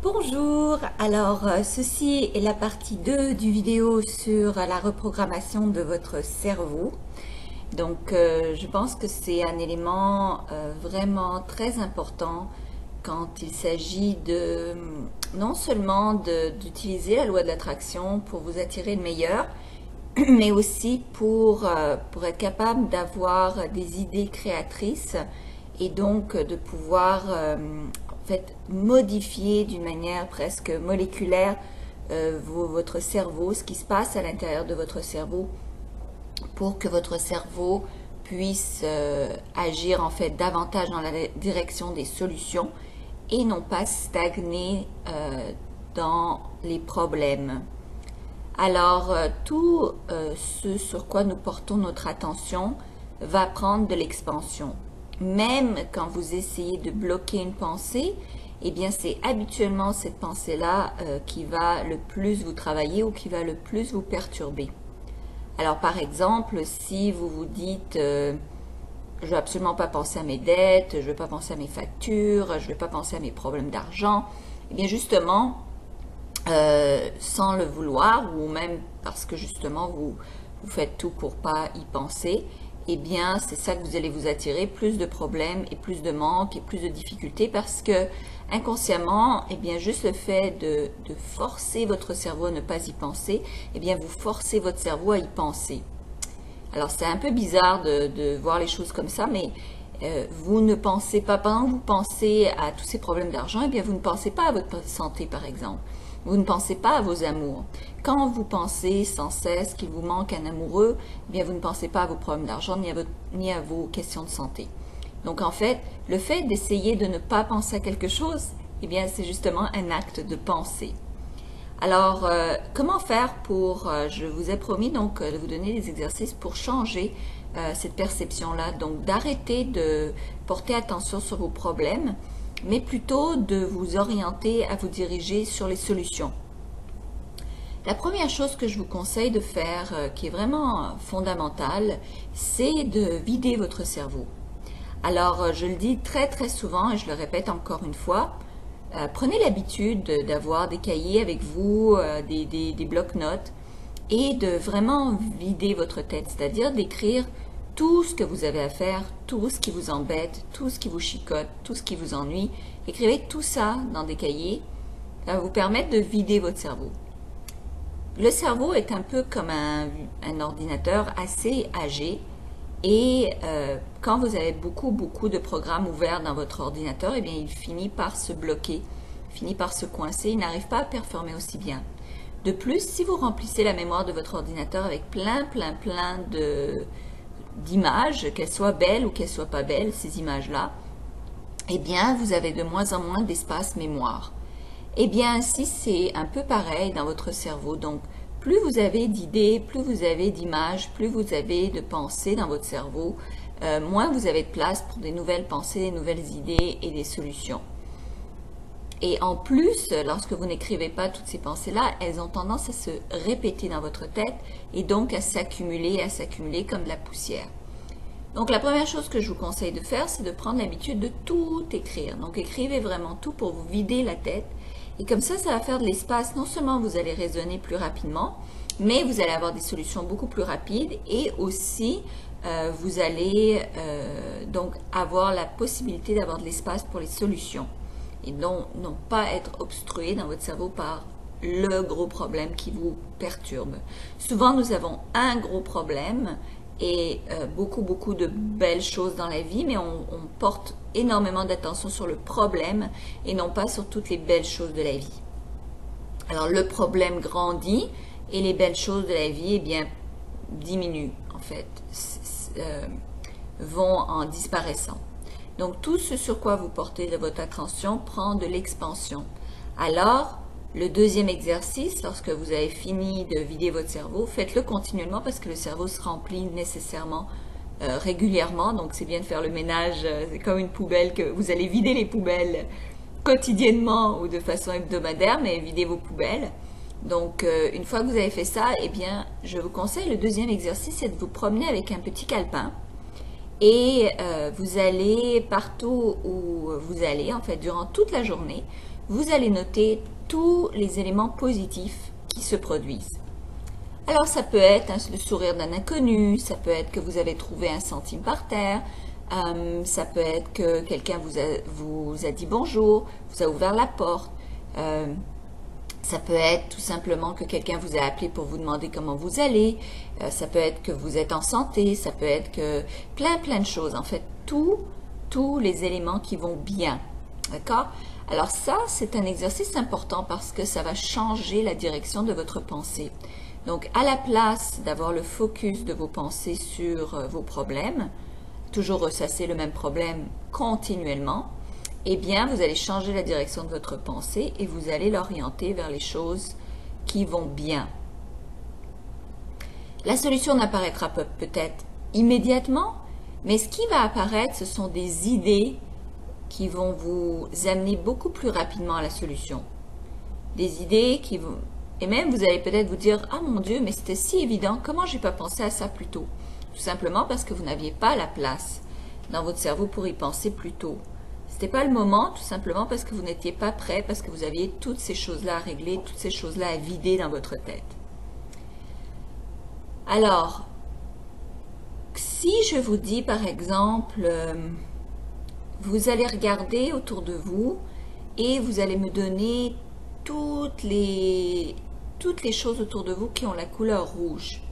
Bonjour, alors ceci est la partie 2 du vidéo sur la reprogrammation de votre cerveau. Donc je pense que c'est un élément vraiment très important quand il s'agit de non seulement d'utiliser la loi de l'attraction pour vous attirer le meilleur, mais aussi pour être capable d'avoir des idées créatrices et donc de pouvoir en fait modifier d'une manière presque moléculaire votre cerveau, ce qui se passe à l'intérieur de votre cerveau pour que votre cerveau puisse agir en fait davantage dans la direction des solutions et non pas stagner dans les problèmes. Alors, tout ce sur quoi nous portons notre attention va prendre de l'expansion. Même quand vous essayez de bloquer une pensée, eh bien c'est habituellement cette pensée-là qui va le plus vous travailler ou qui va le plus vous perturber. Alors par exemple, si vous vous dites je ne veux absolument pas penser à mes dettes, je ne veux pas penser à mes factures, je ne veux pas penser à mes problèmes d'argent, eh bien justement, sans le vouloir ou même parce que justement vous faites tout pour pas y penser, eh bien c'est ça que vous allez vous attirer, plus de problèmes et plus de manques et plus de difficultés parce que inconsciemment, eh bien juste le fait de forcer votre cerveau à ne pas y penser, eh bien vous forcez votre cerveau à y penser. Alors c'est un peu bizarre de voir les choses comme ça, mais vous ne pensez pas, pendant que vous pensez à tous ces problèmes d'argent, eh bien vous ne pensez pas à votre santé par exemple. Vous ne pensez pas à vos amours. Quand vous pensez sans cesse qu'il vous manque un amoureux, eh bien vous ne pensez pas à vos problèmes d'argent ni à vos questions de santé. Donc en fait, le fait d'essayer de ne pas penser à quelque chose, eh bien c'est justement un acte de pensée. Alors, comment faire pour, je vous ai promis donc de vous donner des exercices pour changer cette perception-là, donc d'arrêter de porter attention sur vos problèmes, mais plutôt de vous orienter à vous diriger sur les solutions. La première chose que je vous conseille de faire, qui est vraiment fondamentale, c'est de vider votre cerveau. Alors, je le dis très très souvent et je le répète encore une fois, prenez l'habitude d'avoir des cahiers avec vous, des blocs-notes et de vraiment vider votre tête, c'est-à-dire d'écrire tout ce que vous avez à faire, tout ce qui vous embête, tout ce qui vous chicote, tout ce qui vous ennuie. Écrivez tout ça dans des cahiers. Ça va vous permettre de vider votre cerveau. Le cerveau est un peu comme un ordinateur assez âgé et quand vous avez beaucoup de programmes ouverts dans votre ordinateur, eh bien il finit par se bloquer, finit par se coincer, il n'arrive pas à performer aussi bien. De plus, si vous remplissez la mémoire de votre ordinateur avec plein d'images, qu'elles soient belles ou qu'elles soient pas belles, ces images-là, eh bien, vous avez de moins en moins d'espace mémoire. Eh bien, ainsi, c'est un peu pareil dans votre cerveau. Donc, plus vous avez d'idées, plus vous avez d'images, plus vous avez de pensées dans votre cerveau, moins vous avez de place pour des nouvelles pensées, des nouvelles idées et des solutions. Et en plus, lorsque vous n'écrivez pas toutes ces pensées-là, elles ont tendance à se répéter dans votre tête et donc à s'accumuler comme de la poussière. Donc la première chose que je vous conseille de faire, c'est de prendre l'habitude de tout écrire. Donc écrivez vraiment tout pour vous vider la tête. Et comme ça va faire de l'espace. Non seulement vous allez raisonner plus rapidement, mais vous allez avoir des solutions beaucoup plus rapides et aussi vous allez donc avoir la possibilité d'avoir de l'espace pour les solutions. Et non pas être obstrué dans votre cerveau par le gros problème qui vous perturbe. Souvent, nous avons un gros problème et beaucoup de belles choses dans la vie, mais on porte énormément d'attention sur le problème et non pas sur toutes les belles choses de la vie. Alors, le problème grandit et les belles choses de la vie, eh bien, diminuent, en fait, vont en disparaissant. Donc, tout ce sur quoi vous portez de votre attention prend de l'expansion. Alors, le deuxième exercice, lorsque vous avez fini de vider votre cerveau, faites-le continuellement parce que le cerveau se remplit nécessairement régulièrement. Donc, c'est bien de faire le ménage, c'est comme une poubelle que vous allez vider les poubelles quotidiennement ou de façon hebdomadaire, mais videz vos poubelles. Donc, une fois que vous avez fait ça, eh bien, je vous conseille, le deuxième exercice, c'est de vous promener avec un petit calepin et vous allez, partout où vous allez, en fait, durant toute la journée, vous allez noter tous les éléments positifs qui se produisent. Alors, ça peut être le sourire d'un inconnu, ça peut être que vous avez trouvé un centime par terre, ça peut être que quelqu'un vous a dit bonjour, vous a ouvert la porte, ça peut être tout simplement que quelqu'un vous a appelé pour vous demander comment vous allez, ça peut être que vous êtes en santé, ça peut être que plein de choses, en fait, tous les éléments qui vont bien, d'accord? Alors ça, c'est un exercice important parce que ça va changer la direction de votre pensée. Donc, à la place d'avoir le focus de vos pensées sur vos problèmes, toujours ressasser le même problème continuellement, eh bien, vous allez changer la direction de votre pensée et vous allez l'orienter vers les choses qui vont bien. La solution n'apparaîtra peut-être immédiatement, mais ce qui va apparaître, ce sont des idées qui vont vous amener beaucoup plus rapidement à la solution. Des idées qui vont... Et même, vous allez peut-être vous dire, « Ah mon Dieu, mais c'était si évident, comment j'ai pas pensé à ça plus tôt ?» Tout simplement parce que vous n'aviez pas la place dans votre cerveau pour y penser plus tôt. C'était pas le moment, tout simplement parce que vous n'étiez pas prêt, parce que vous aviez toutes ces choses-là à régler, toutes ces choses-là à vider dans votre tête. Alors, si je vous dis par exemple, vous allez regarder autour de vous et vous allez me donner toutes les choses autour de vous qui ont la couleur rouge.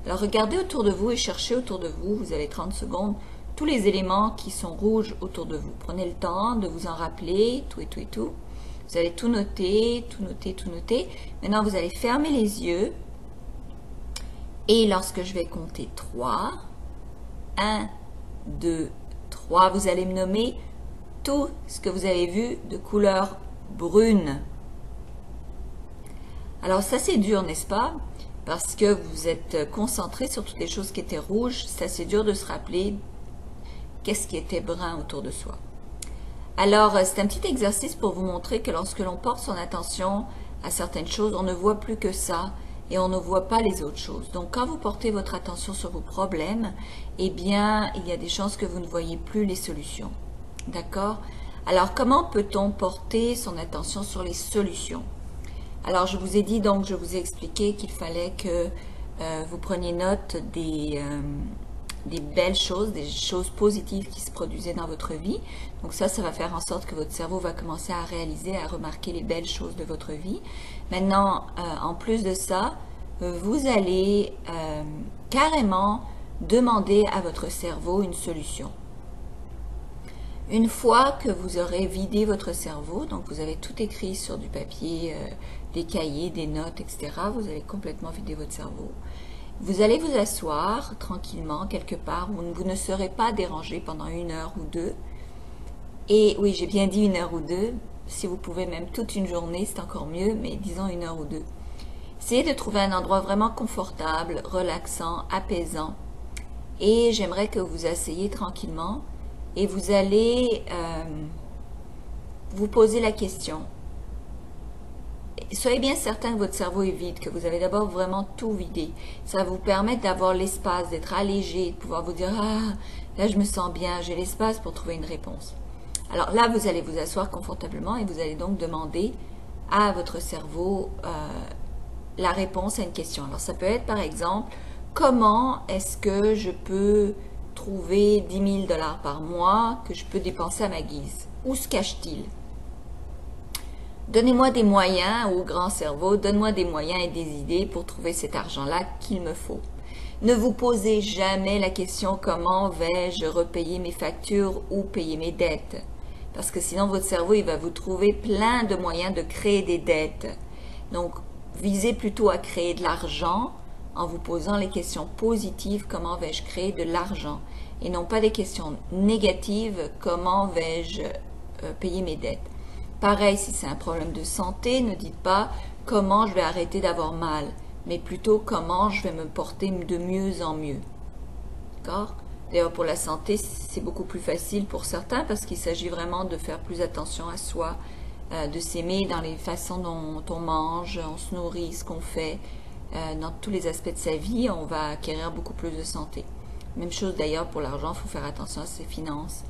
Alors regardez autour de vous et cherchez autour de vous, vous avez 30 secondes, tous les éléments qui sont rouges autour de vous. Prenez le temps de vous en rappeler, tout et tout et tout. Vous allez tout noter, tout noter, tout noter. Maintenant, vous allez fermer les yeux. Et lorsque je vais compter 3, 1, 2, 3, vous allez me nommer tout ce que vous avez vu de couleur brune. Alors ça, c'est dur, n'est-ce pas? Parce que vous êtes concentré sur toutes les choses qui étaient rouges. C'est assez dur de se rappeler qu'est-ce qui était brun autour de soi. Alors, c'est un petit exercice pour vous montrer que lorsque l'on porte son attention à certaines choses, on ne voit plus que ça et on ne voit pas les autres choses. Donc, quand vous portez votre attention sur vos problèmes, eh bien, il y a des chances que vous ne voyez plus les solutions. D'accord? Alors, comment peut-on porter son attention sur les solutions? Alors, je vous ai dit, donc, je vous ai expliqué qu'il fallait que vous preniez note des belles choses, des choses positives qui se produisaient dans votre vie. Donc ça va faire en sorte que votre cerveau va commencer à réaliser, à remarquer les belles choses de votre vie. Maintenant, en plus de ça, vous allez carrément demander à votre cerveau une solution. Une fois que vous aurez vidé votre cerveau, donc vous avez tout écrit sur du papier, des cahiers, des notes, etc., vous allez complètement vider votre cerveau. Vous allez vous asseoir tranquillement quelque part où vous ne serez pas dérangé pendant 1 heure ou 2. Et oui, j'ai bien dit 1 heure ou 2. Si vous pouvez même toute une journée, c'est encore mieux, mais disons 1 heure ou 2. Essayez de trouver un endroit vraiment confortable, relaxant, apaisant. Et j'aimerais que vous vous asseyez tranquillement et vous allez vous poser la question. Soyez bien certain que votre cerveau est vide, que vous avez d'abord vraiment tout vidé. Ça va vous permettre d'avoir l'espace, d'être allégé, de pouvoir vous dire « Ah, là je me sens bien, j'ai l'espace pour trouver une réponse. » Alors là, vous allez vous asseoir confortablement et vous allez donc demander à votre cerveau la réponse à une question. Alors ça peut être par exemple « Comment est-ce que je peux trouver 10 000 $ par mois que je peux dépenser à ma guise? Où se cache-t-il? » Donnez-moi des moyens au grand cerveau, donne-moi des moyens et des idées pour trouver cet argent-là qu'il me faut. Ne vous posez jamais la question comment vais-je repayer mes factures ou payer mes dettes. Parce que sinon votre cerveau il va vous trouver plein de moyens de créer des dettes. Donc visez plutôt à créer de l'argent en vous posant les questions positives, comment vais-je créer de l'argent, et non pas des questions négatives, comment vais-je payer mes dettes. Pareil, si c'est un problème de santé, ne dites pas comment je vais arrêter d'avoir mal, mais plutôt comment je vais me porter de mieux en mieux. D'accord? D'ailleurs, pour la santé, c'est beaucoup plus facile pour certains parce qu'il s'agit vraiment de faire plus attention à soi, de s'aimer dans les façons dont on mange, on se nourrit, ce qu'on fait, dans tous les aspects de sa vie, on va acquérir beaucoup plus de santé. Même chose d'ailleurs pour l'argent, il faut faire attention à ses finances,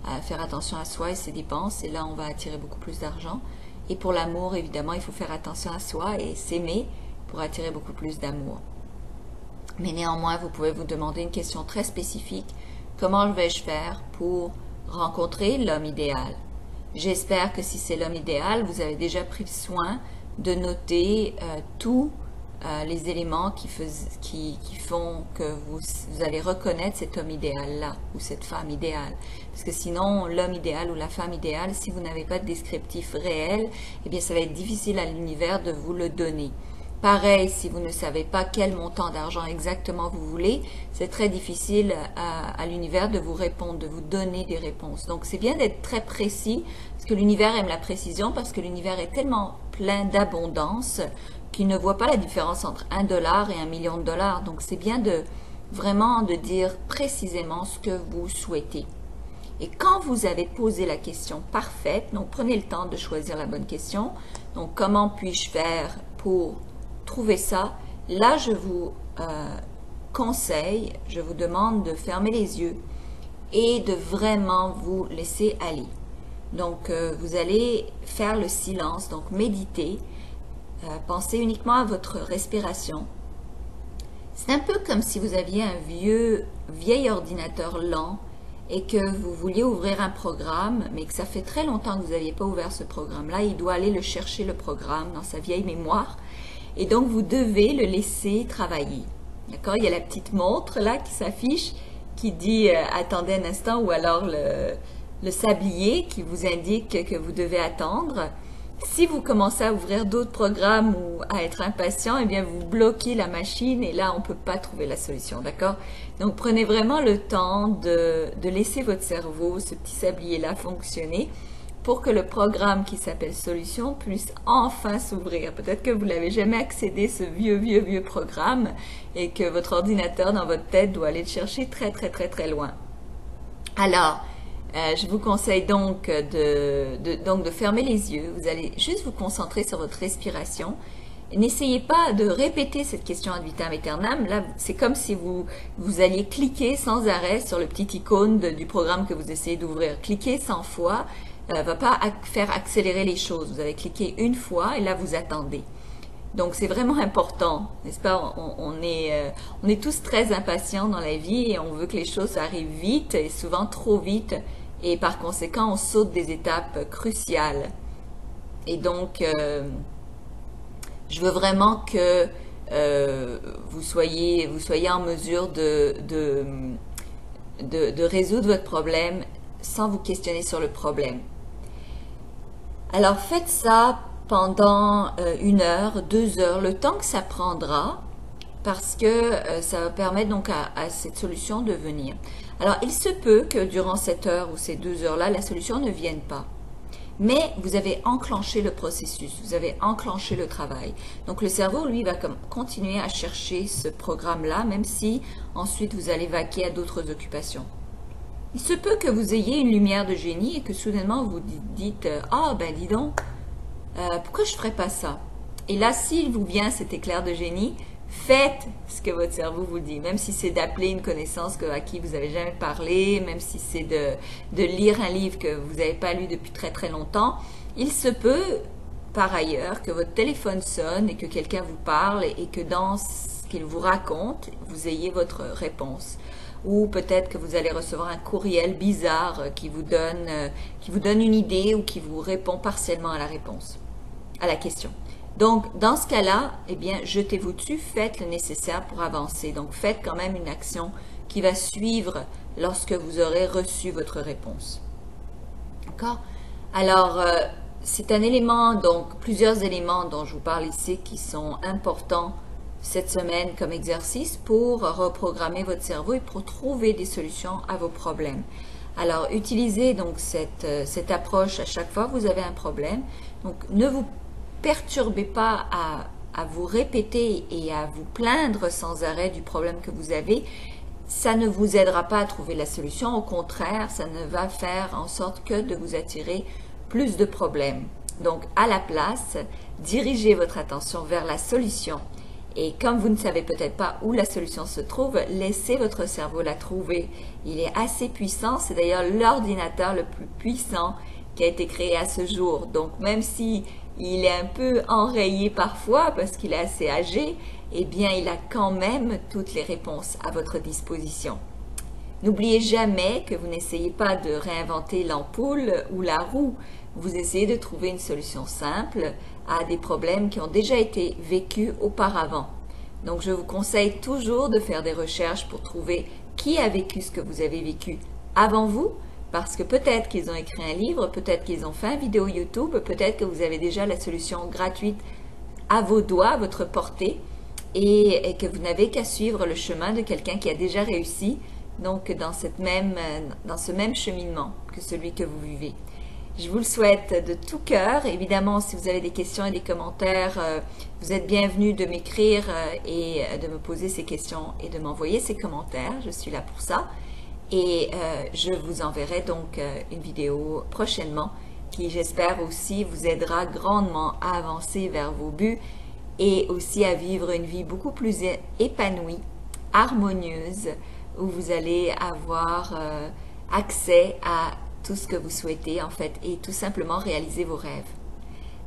à faire attention à soi et ses dépenses, et là on va attirer beaucoup plus d'argent. Et pour l'amour, évidemment, il faut faire attention à soi et s'aimer pour attirer beaucoup plus d'amour. Mais néanmoins, vous pouvez vous demander une question très spécifique. Comment vais-je faire pour rencontrer l'homme idéal? J'espère que si c'est l'homme idéal, vous avez déjà pris le soin de noter tous les éléments qui font que vous allez reconnaître cet homme idéal-là ou cette femme idéale. Parce que sinon, l'homme idéal ou la femme idéale, si vous n'avez pas de descriptif réel, eh bien, ça va être difficile à l'univers de vous le donner. Pareil, si vous ne savez pas quel montant d'argent exactement vous voulez, c'est très difficile à l'univers de vous répondre, de vous donner des réponses. Donc, c'est bien d'être très précis, parce que l'univers aime la précision, parce que l'univers est tellement plein d'abondance qu'il ne voit pas la différence entre $1 et $1 million. Donc, c'est bien vraiment de dire précisément ce que vous souhaitez. Et quand vous avez posé la question parfaite, donc prenez le temps de choisir la bonne question. Donc, comment puis-je faire pour trouver ça? Là, je vous conseille, je vous demande de fermer les yeux et de vraiment vous laisser aller. Donc, vous allez faire le silence, donc méditer, pensez uniquement à votre respiration. C'est un peu comme si vous aviez un vieil ordinateur lent et que vous vouliez ouvrir un programme, mais que ça fait très longtemps que vous n'aviez pas ouvert ce programme-là. Il doit aller le chercher, le programme, dans sa vieille mémoire. Et donc, vous devez le laisser travailler. D'accord? Il y a la petite montre là qui s'affiche, qui dit attendez un instant, ou alors le sablier qui vous indique que vous devez attendre. Si vous commencez à ouvrir d'autres programmes ou à être impatient, eh bien vous bloquez la machine et là on ne peut pas trouver la solution, d'accord? Donc prenez vraiment le temps de laisser votre cerveau, ce petit sablier là, fonctionner pour que le programme qui s'appelle Solution puisse enfin s'ouvrir. Peut-être que vous n'avez jamais accédé à ce vieux programme et que votre ordinateur dans votre tête doit aller le chercher très loin. Alors, je vous conseille donc de fermer les yeux. Vous allez juste vous concentrer sur votre respiration. N'essayez pas de répéter cette question ad vitam aeternam. Là, c'est comme si vous alliez cliquer sans arrêt sur le petit icône du programme que vous essayez d'ouvrir. Cliquez 100 fois. Va pas faire accélérer les choses. Vous avez cliqué une fois et là vous attendez. Donc c'est vraiment important, n'est-ce pas? On est tous très impatients dans la vie et on veut que les choses arrivent vite et souvent trop vite et par conséquent on saute des étapes cruciales. Et donc je veux vraiment que vous soyez en mesure de résoudre votre problème sans vous questionner sur le problème. Alors faites ça pendant 1 heure, 2 heures, le temps que ça prendra, parce que ça va permettre donc à cette solution de venir. Alors il se peut que durant cette heure ou ces 2 heures-là, la solution ne vienne pas. Mais vous avez enclenché le processus, vous avez enclenché le travail. Donc le cerveau, lui, va continuer à chercher ce programme-là, même si ensuite vous allez vaquer à d'autres occupations. Il se peut que vous ayez une lumière de génie et que soudainement vous dites « Ah, ben dis donc, pourquoi je ne ferais pas ça ?» Et là, s'il vous vient cet éclair de génie, faites ce que votre cerveau vous dit. Même si c'est d'appeler une connaissance à qui vous n'avez jamais parlé, même si c'est de lire un livre que vous n'avez pas lu depuis très longtemps, il se peut, par ailleurs, que votre téléphone sonne et que quelqu'un vous parle et que dans ce qu'il vous raconte, vous ayez votre réponse. Ou peut-être que vous allez recevoir un courriel bizarre qui vous donne une idée ou qui vous répond partiellement à la réponse, à la question. Donc, dans ce cas-là, eh bien, jetez-vous dessus, faites le nécessaire pour avancer. Donc, faites quand même une action qui va suivre lorsque vous aurez reçu votre réponse. D'accord? Alors, c'est un élément, donc plusieurs éléments dont je vous parle ici qui sont importants cette semaine comme exercice pour reprogrammer votre cerveau et pour trouver des solutions à vos problèmes. Alors, utilisez donc cette approche à chaque fois que vous avez un problème. Donc, ne vous perturbez pas à vous répéter et à vous plaindre sans arrêt du problème que vous avez. Ça ne vous aidera pas à trouver la solution. Au contraire, ça ne va faire en sorte que de vous attirer plus de problèmes. Donc, à la place, dirigez votre attention vers la solution Et comme vous ne savez peut-être pas où la solution se trouve, laissez votre cerveau la trouver. Il est assez puissant, c'est d'ailleurs l'ordinateur le plus puissant qui a été créé à ce jour. Donc même si il est un peu enrayé parfois parce qu'il est assez âgé, eh bien il a quand même toutes les réponses à votre disposition. N'oubliez jamais que vous n'essayez pas de réinventer l'ampoule ou la roue. Vous essayez de trouver une solution simple à des problèmes qui ont déjà été vécus auparavant. Donc je vous conseille toujours de faire des recherches pour trouver qui a vécu ce que vous avez vécu avant vous, parce que peut-être qu'ils ont écrit un livre, peut-être qu'ils ont fait une vidéo YouTube, peut-être que vous avez déjà la solution gratuite à vos doigts, à votre portée, et que vous n'avez qu'à suivre le chemin de quelqu'un qui a déjà réussi, donc dans ce même cheminement que celui que vous vivez. Je vous le souhaite de tout cœur. Évidemment, si vous avez des questions et des commentaires, vous êtes bienvenus de m'écrire et de me poser ces questions et de m'envoyer ces commentaires. Je suis là pour ça. Et je vous enverrai donc une vidéo prochainement qui, j'espère aussi, vous aidera grandement à avancer vers vos buts et aussi à vivre une vie beaucoup plus épanouie, harmonieuse, où vous allez avoir accès à tout ce que vous souhaitez en fait et tout simplement réaliser vos rêves.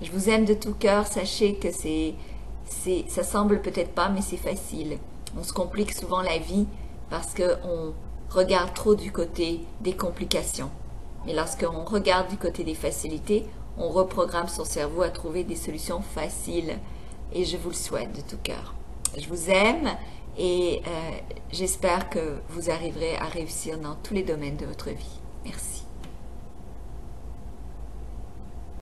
Je vous aime de tout cœur, sachez que ça semble peut-être pas, mais c'est facile. On se complique souvent la vie parce qu'on regarde trop du côté des complications. Mais lorsqu'on regarde du côté des facilités, on reprogramme son cerveau à trouver des solutions faciles. Et je vous le souhaite de tout cœur. Je vous aime et j'espère que vous arriverez à réussir dans tous les domaines de votre vie. Merci.